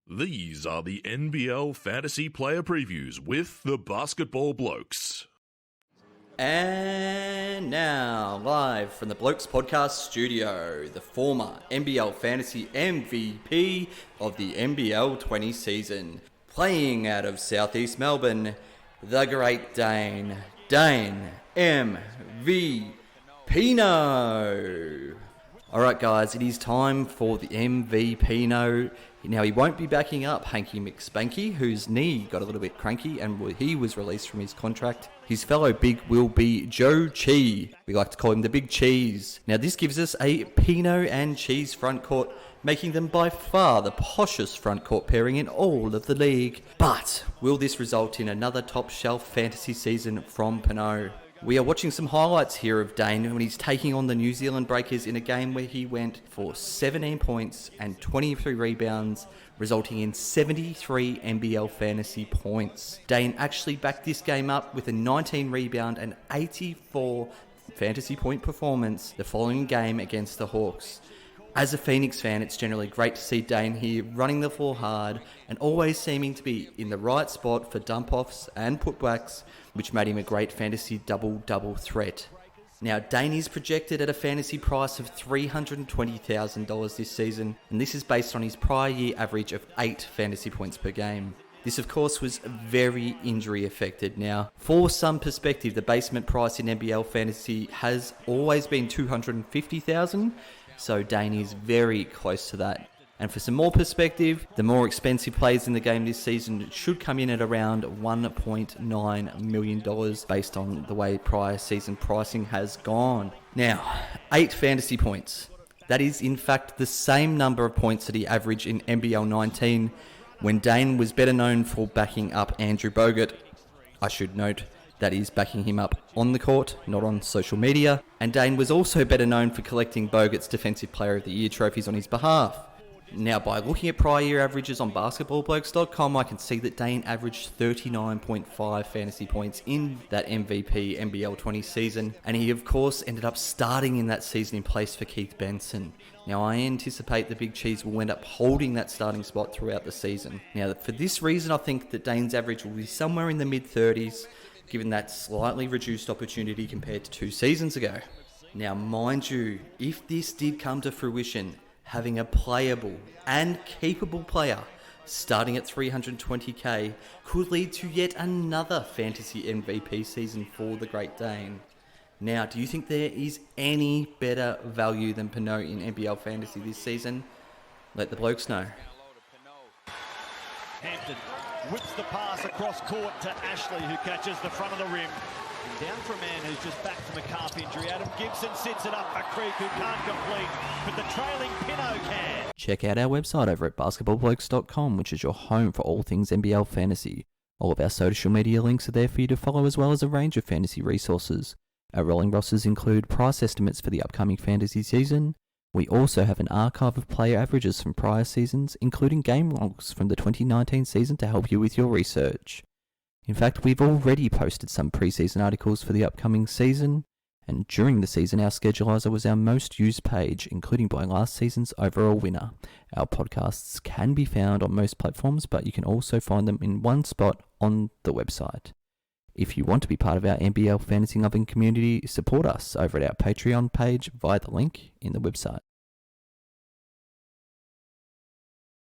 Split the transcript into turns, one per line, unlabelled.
These are the NBL Fantasy Player Previews with the Basketball Blokes.
And now, live from the Blokes Podcast studio, the former NBL Fantasy MVP of the NBL 20 season, playing out of Southeast Melbourne, the great Dane, MV Pineau. Alright guys, it is time for the MVP Pineau. Now he won't be backing up Hanky McSpanky, whose knee got a little bit cranky and he was released from his contract. His fellow big will be Joe Chi. We like to call him the Big Cheese. Now this gives us a Pineau and Cheese front court, making them by far the poshest front court pairing in all of the league. But will this result in another top shelf fantasy season from Pineau? We are watching some highlights here of Dane when he's taking on the New Zealand Breakers in a game where he went for 17 points and 23 rebounds, resulting in 73 NBL fantasy points. Dane actually backed this game up with a 19 rebound and 84 fantasy point performance the following game against the Hawks. As a Phoenix fan, it's generally great to see Dane here running the floor hard and always seeming to be in the right spot for dump-offs and putbacks, which made him a great fantasy double-double threat. Now, Dane is projected at a fantasy price of $320,000 this season, and this is based on his prior year average of 8 fantasy points per game. This, of course, was very injury affected. Now, for some perspective, the basement price in NBL Fantasy has always been $250,000, so Dane is very close to that. And for some more perspective, the more expensive players in the game this season should come in at around $1.9 million based on the way prior season pricing has gone. Now, 8 fantasy points. That is in fact the same number of points that he averaged in NBL 19 when Dane was better known for backing up Andrew Bogut. I should note that is backing him up on the court, not on social media. And Dane was also better known for collecting Bogut's Defensive Player of the Year trophies on his behalf. Now, by looking at prior year averages on basketballblokes.com, I can see that Dane averaged 39.5 fantasy points in that MVP NBL 20 season, and he of course ended up starting in that season in place for Keith Benson. Now, I anticipate the Big Cheese will end up holding that starting spot throughout the season. Now, for this reason, I think that Dane's average will be somewhere in the mid-30s, given that slightly reduced opportunity compared to 2 seasons ago. Now, mind you, if this did come to fruition, having a playable and capable player starting at 320k could lead to yet another fantasy MVP season for the Great Dane. Now, do you think there is any better value than Pineau in NBL Fantasy this season? Let the blokes know.
Hampton whips the pass across court to Ashley, who catches the front of the rim. And down for a man who's just back from a calf injury. Adam Gibson sits it up for Creek, who can't complete, but the trailing Pineau can.
Check out our website over at basketballblokes.com, which is your home for all things NBL Fantasy. All of our social media links are there for you to follow, as well as a range of fantasy resources. Our rolling rosters include price estimates for the upcoming fantasy season. We also have an archive of player averages from prior seasons, including game logs from the 2019 season to help you with your research. In fact, we've already posted some preseason articles for the upcoming season, and during the season our schedulizer was our most used page, including by last season's overall winner. Our podcasts can be found on most platforms, but you can also find them in one spot on the website. If you want to be part of our NBL Fantasy Loving community, support us over at our Patreon page via the link in the website.